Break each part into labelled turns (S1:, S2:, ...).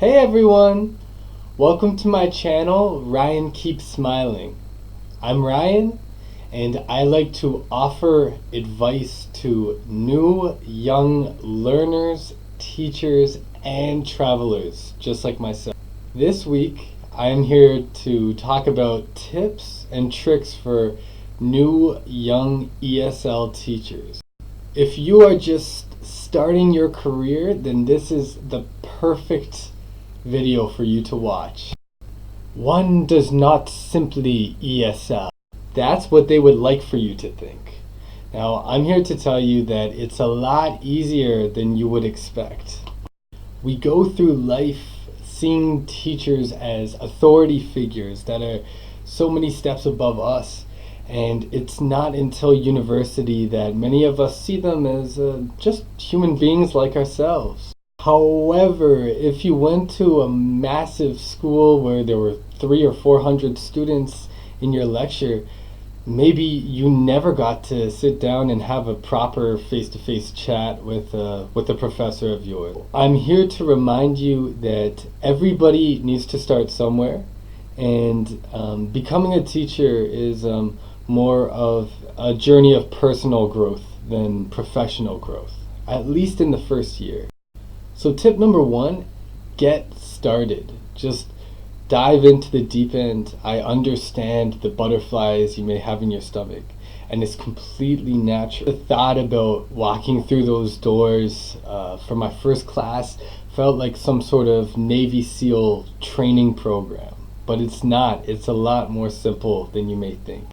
S1: Hey everyone! Welcome to my channel, Ryan Keeps Smiling. I'm Ryan, and I like to offer advice to new young learners, teachers, and travelers, just like myself. This week, I am here to talk about tips and tricks for new young ESL teachers. If you are just starting your career, then this is the perfect video for you to watch. One does not simply ESL. That's what they would like for you to think. Now, I'm here to tell you that it's a lot easier than you would expect. We go through life seeing teachers as authority figures that are so many steps above us, and it's not until university that many of us see them as just human beings like ourselves. However, if you went to a massive school where there were 300 or 400 students in your lecture, maybe you never got to sit down and have a proper face-to-face chat with a professor of yours. I'm here to remind you that everybody needs to start somewhere, and becoming a teacher is more of a journey of personal growth than professional growth, at least in the first year. So tip number one, get started. Just dive into the deep end. I understand the butterflies you may have in your stomach, and it's completely natural. The thought about walking through those doors for my first class felt like some sort of Navy SEAL training program, but it's not. It's a lot more simple than you may think.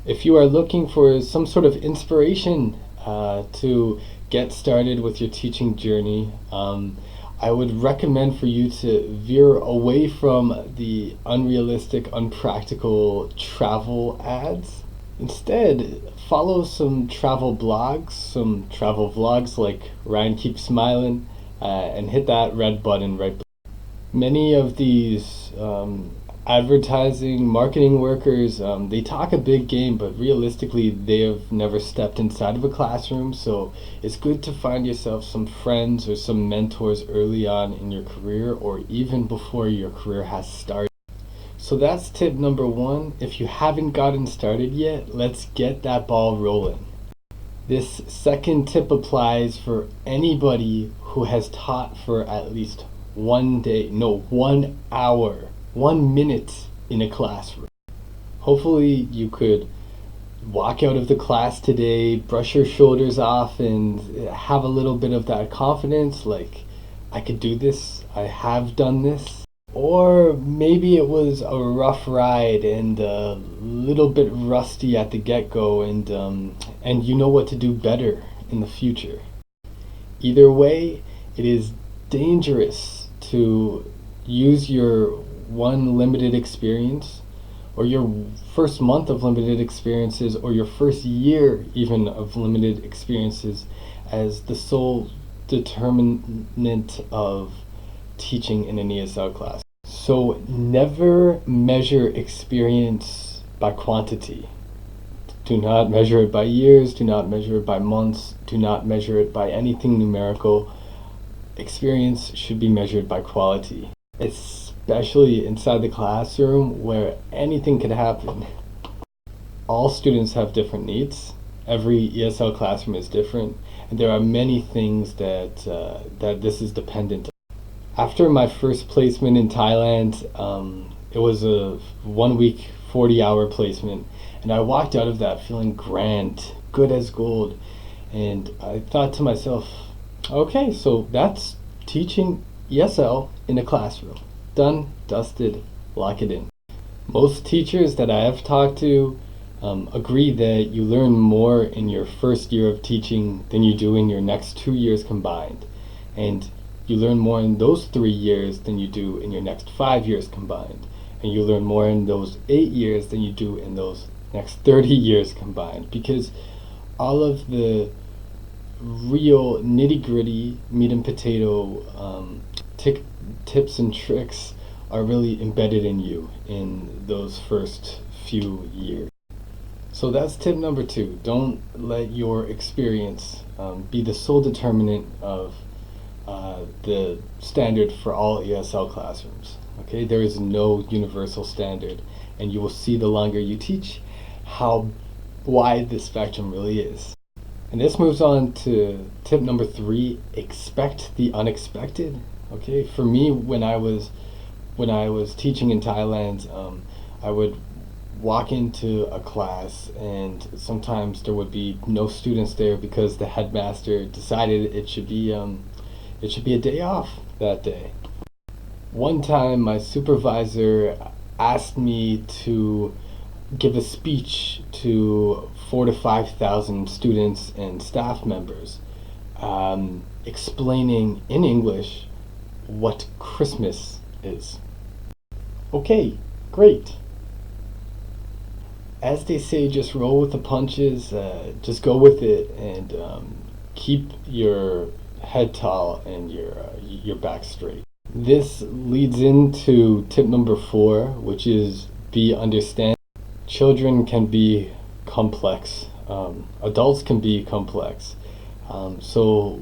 S1: If you are looking for some sort of inspiration to get started with your teaching journey, I would recommend for you to veer away from the unrealistic, unpractical travel ads. Instead, follow some travel blogs, some travel vlogs like Ryan Keeps Smiling, and hit that red button right below. Many of these advertising, marketing workers, they talk a big game, but realistically they have never stepped inside of a classroom, so it's good to find yourself some friends or some mentors early on in your career, or even before your career has started. So that's tip number one. If you haven't gotten started yet, let's get that ball rolling. This second tip applies for anybody who has taught for at least 1 hour, 1 minute in a classroom. Hopefully you could walk out of the class today, brush your shoulders off, and have a little bit of that confidence, like, I could do this, I have done this. Or maybe it was a rough ride and a little bit rusty at the get-go, and you know what to do better in the future. Either way, it is dangerous to use your one limited experience, or your first month of limited experiences, or your first year even of limited experiences as the sole determinant of teaching in an ESL class. So never measure experience by quantity. Do not measure it by years, do not measure it by months, do not measure it by anything numerical. Experience should be measured by quality, especially inside the classroom where anything can happen. All students have different needs. Every ESL classroom is different, and there are many things that this is dependent on. After my first placement in Thailand, it was a 1 week, 40-hour placement, and I walked out of that feeling grand, good as gold, and I thought to myself, okay, so that's teaching ESL in a classroom. Done, dusted, lock it in. Most teachers that I have talked to agree that you learn more in your first year of teaching than you do in your next 2 years combined. And you learn more in those 3 years than you do in your next 5 years combined. And you learn more in those 8 years than you do in those next 30 years combined. Because all of the real nitty-gritty, meat and potato tips and tricks are really embedded in you in those first few years. So that's tip number two. Don't let your experience be the sole determinant of the standard for all ESL classrooms. Okay, there is no universal standard, and you will see the longer you teach how wide the spectrum really is. And this moves on to tip number 3: expect the unexpected. Okay, for me, when I was teaching in Thailand, I would walk into a class, and sometimes there would be no students there because the headmaster decided it should be a day off that day. One time, my supervisor asked me to give a speech to 4,000 to 5,000 students and staff members, explaining in English what Christmas is. Okay, great. As they say, just roll with the punches, just go with it, and keep your head tall and your back straight. This leads into tip number 4, which is be understanding. Children can be complex. Adults can be complex. So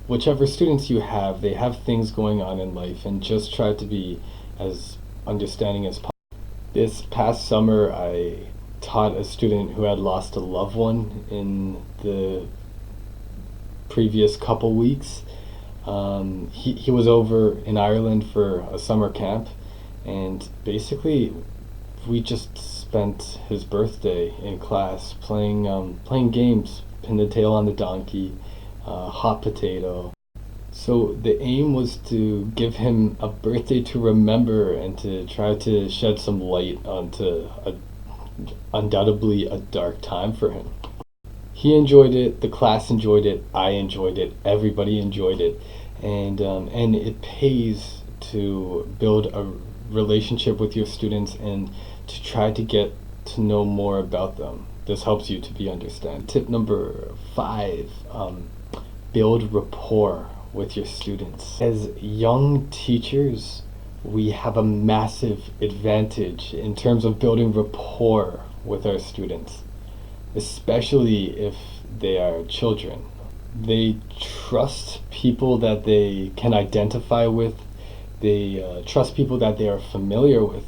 S1: whichever students you have, they have things going on in life, and just try to be as understanding as possible. This past summer, I taught a student who had lost a loved one in the previous couple weeks. He was over in Ireland for a summer camp, and basically we just spent his birthday in class playing games, pin the tail on the donkey, hot potato. So the aim was to give him a birthday to remember and to try to shed some light onto undoubtedly a dark time for him. He enjoyed it, the class enjoyed it, I enjoyed it, everybody enjoyed it, and it pays to build a relationship with your students and to try to get to know more about them. This helps you to be understand. Tip number 5, build rapport with your students. As young teachers, we have a massive advantage in terms of building rapport with our students, especially if they are children. They trust people that they can identify with. They trust people that they are familiar with.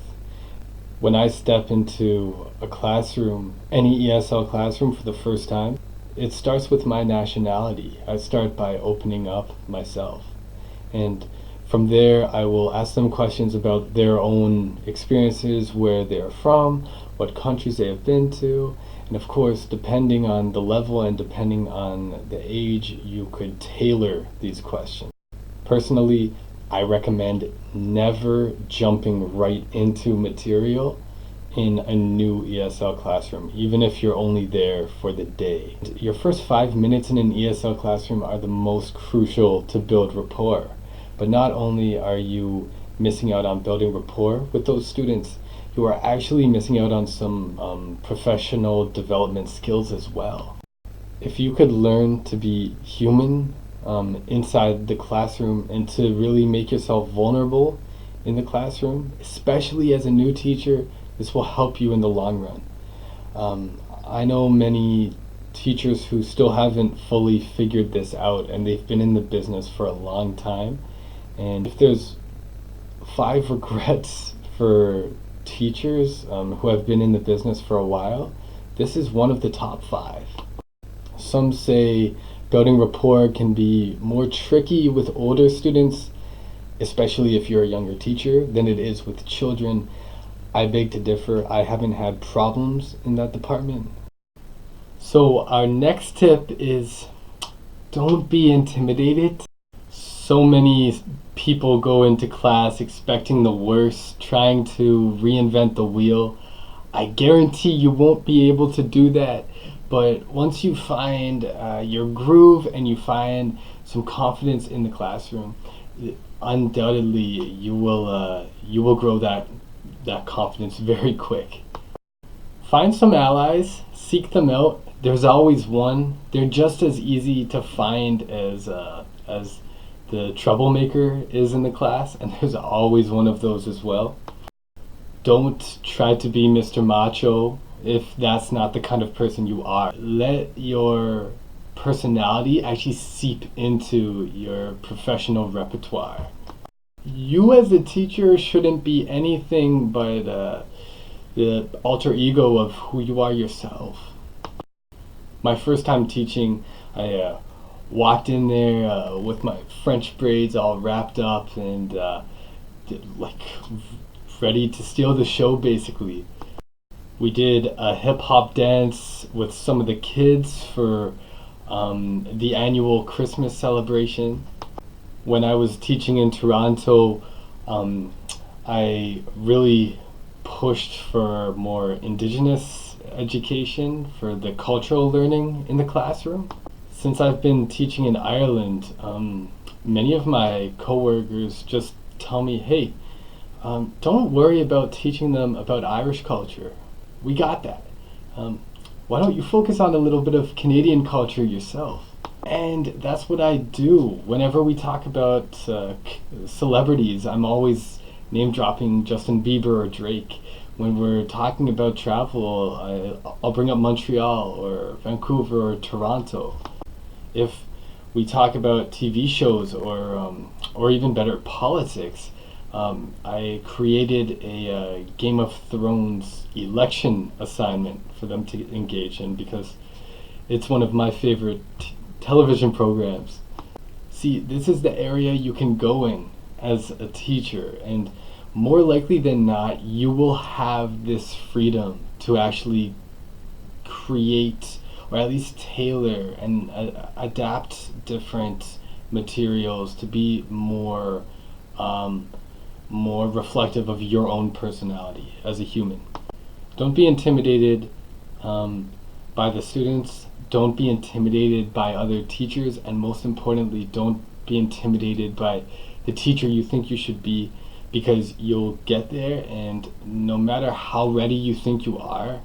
S1: When I step into a classroom, any ESL classroom for the first time, it starts with my nationality. I start by opening up myself. And from there, I will ask them questions about their own experiences, where they are from, what countries they have been to, and of course, depending on the level and depending on the age, you could tailor these questions. Personally, I recommend never jumping right into material in a new ESL classroom, even if you're only there for the day. Your first 5 minutes in an ESL classroom are the most crucial to build rapport. But not only are you missing out on building rapport with those students, you are actually missing out on some professional development skills as well. If you could learn to be human inside the classroom and to really make yourself vulnerable in the classroom, especially as a new teacher, this will help you in the long run. I know many teachers who still haven't fully figured this out, and they've been in the business for a long time. And if there's 5 regrets for teachers who have been in the business for a while, this is one of the top 5. Some say building rapport can be more tricky with older students, especially if you're a younger teacher, than it is with children. I beg to differ. I haven't had problems in that department. So our next tip is don't be intimidated. So many people go into class expecting the worst, trying to reinvent the wheel. I guarantee you won't be able to do that, but once you find your groove and you find some confidence in the classroom, undoubtedly you will grow that confidence very quick. Find some allies, seek them out. There's always one. They're just as easy to find as the troublemaker is in the class, and there's always one of those as well. Don't try to be Mr. Macho if that's not the kind of person you are. Let your personality actually seep into your professional repertoire. You as a teacher shouldn't be anything but the alter ego of who you are yourself. My first time teaching, I walked in there with my French braids all wrapped up and like ready to steal the show basically. We did a hip hop dance with some of the kids for the annual Christmas celebration. When I was teaching in Toronto, I really pushed for more Indigenous education for the cultural learning in the classroom. Since I've been teaching in Ireland, many of my coworkers just tell me, hey, don't worry about teaching them about Irish culture. We got that. Why don't you focus on a little bit of Canadian culture yourself? And that's what I do. Whenever we talk about celebrities, I'm always name dropping Justin Bieber or Drake. When we're talking about travel, I'll bring up Montreal or Vancouver or Toronto. If we talk about TV shows or even better, politics, I created a Game of Thrones election assignment for them to engage in because it's one of my favorite television programs. See, this is the area you can go in as a teacher, and more likely than not, you will have this freedom to actually create or at least tailor and adapt different materials to be more reflective of your own personality as a human. Don't be intimidated by the students. Don't be intimidated by other teachers, and most importantly, don't be intimidated by the teacher you think you should be, because you'll get there, and no matter how ready you think you are,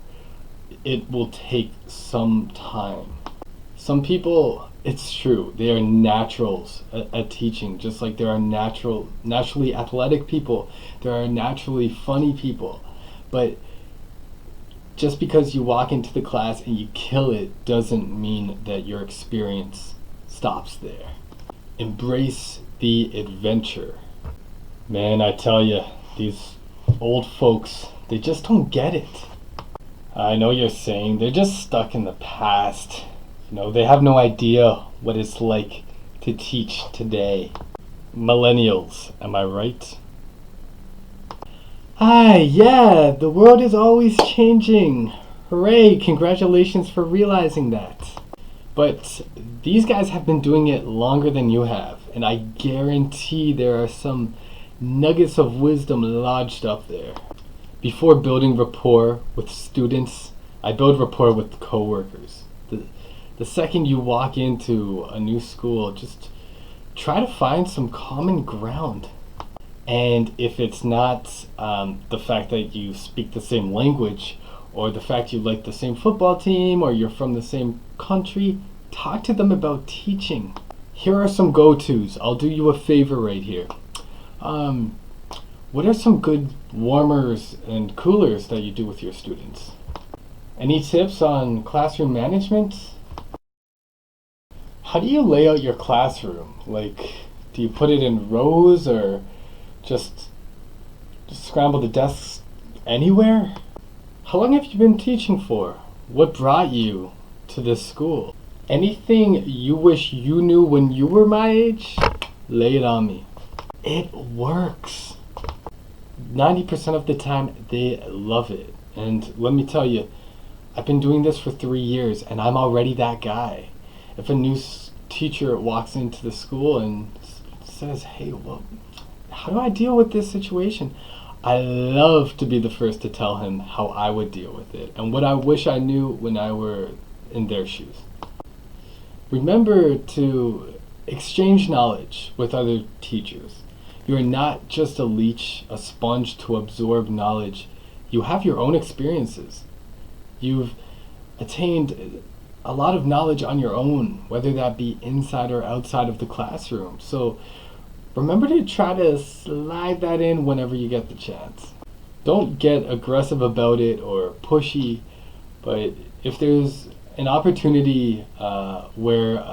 S1: it will take some time. Some people, it's true, they are naturals at teaching, just like there are naturally athletic people, there are naturally funny people. But just because you walk into the class and you kill it doesn't mean that your experience stops there. Embrace the adventure. Man, I tell you, these old folks, they just don't get it. I know you're saying they're just stuck in the past. You know, they have no idea what it's like to teach today. Millennials, am I right? Hi, yeah, the world is always changing. Hooray, congratulations for realizing that. But these guys have been doing it longer than you have, and I guarantee there are some nuggets of wisdom lodged up there. Before building rapport with students, I build rapport with coworkers. The second you walk into a new school, just try to find some common ground. And if it's not the fact that you speak the same language, or the fact you like the same football team, or you're from the same country, talk to them about teaching. Here are some go-tos. I'll do you a favor right here. What are some good warmers and coolers that you do with your students? Any tips on classroom management? How do you lay out your classroom? Like, do you put it in rows or just scramble the desks anywhere? How long have you been teaching for? What brought you to this school? Anything you wish you knew when you were my age? Lay it on me. It works. 90% of the time, they love it. And let me tell you, I've been doing this for 3 years, and I'm already that guy. If a new teacher walks into the school and says, hey, well, how do I deal with this situation? I love to be the first to tell him how I would deal with it and what I wish I knew when I were in their shoes. Remember to exchange knowledge with other teachers. You're not just a leech, a sponge to absorb knowledge. You have your own experiences. You've attained a lot of knowledge on your own, whether that be inside or outside of the classroom. So remember to try to slide that in whenever you get the chance. Don't get aggressive about it or pushy, but if there's an opportunity where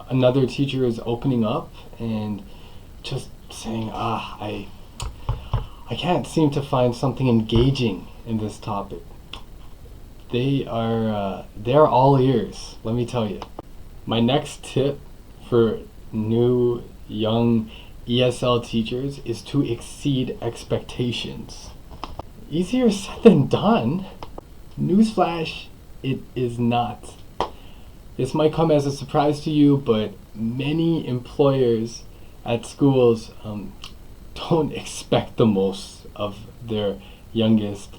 S1: another teacher is opening up and just saying, I can't seem to find something engaging in this topic. They're all ears, let me tell you. My next tip for new young ESL teachers is to exceed expectations. Easier said than done. Newsflash, it is not. This might come as a surprise to you, but many employers at schools don't expect the most of their youngest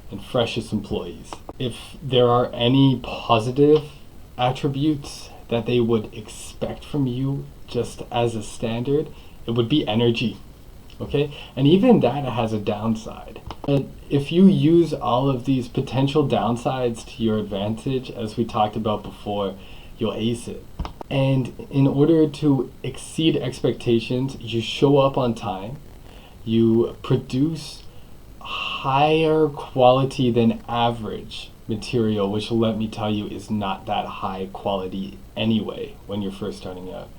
S1: and freshest employees. If there are any positive attributes that they would expect from you just as a standard, it would be energy. Okay, and even that has a downside. But if you use all of these potential downsides to your advantage, as we talked about before, you'll ace it. And in order to exceed expectations, you show up on time, you produce higher quality than average material, which let me tell you is not that high quality anyway when you're first starting out.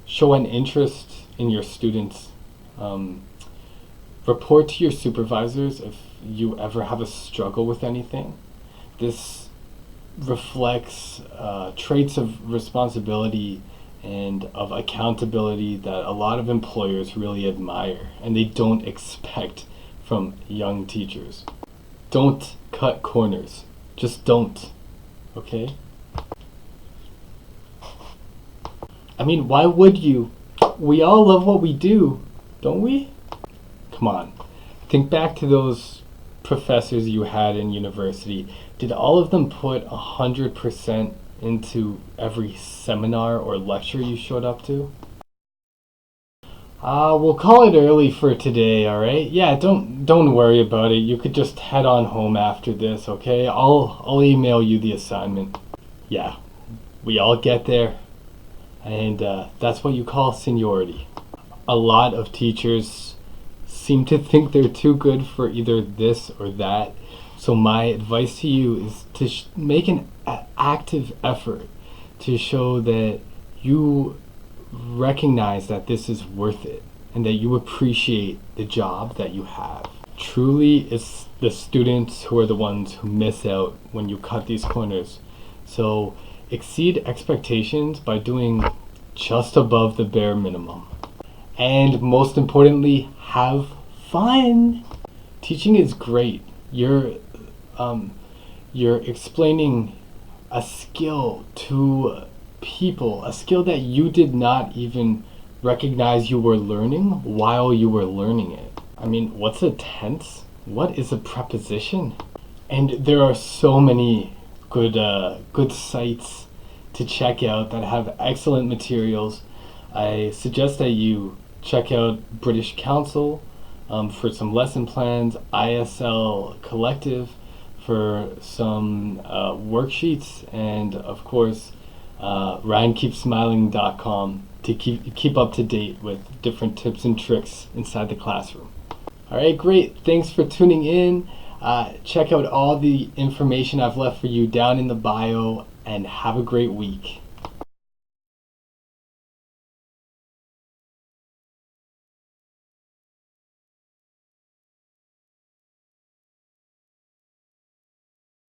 S1: Show an interest in your students. Report to your supervisors if you ever have a struggle with anything. This reflects traits of responsibility and of accountability that a lot of employers really admire and they don't expect from young teachers. Don't cut corners. Just don't. Okay? I mean, why would you? We all love what we do, don't we? Come on. Think back to those professors you had in university. Did all of them put 100% into every seminar or lecture you showed up to? We'll call it early for today, alright? Yeah, don't worry about it. You could just head on home after this, okay? I'll email you the assignment. Yeah, we all get there. And that's what you call seniority. A lot of teachers seem to think they're too good for either this or that. So my advice to you is to make an active effort to show that you recognize that this is worth it and that you appreciate the job that you have. Truly, it's the students who are the ones who miss out when you cut these corners. So exceed expectations by doing just above the bare minimum. And most importantly, have fun. Teaching is great. You're explaining a skill to people, a skill that you did not even recognize you were learning while you were learning it. I mean, what's a tense? What is a preposition? And there are so many good sites to check out that have excellent materials. I suggest that you check out British Council for some lesson plans, ISL Collective for some worksheets, and of course RyanKeepSmiling.com to keep up to date with different tips and tricks inside the classroom. Alright, great. Thanks for tuning in. Check out all the information I've left for you down in the bio, and have a great week.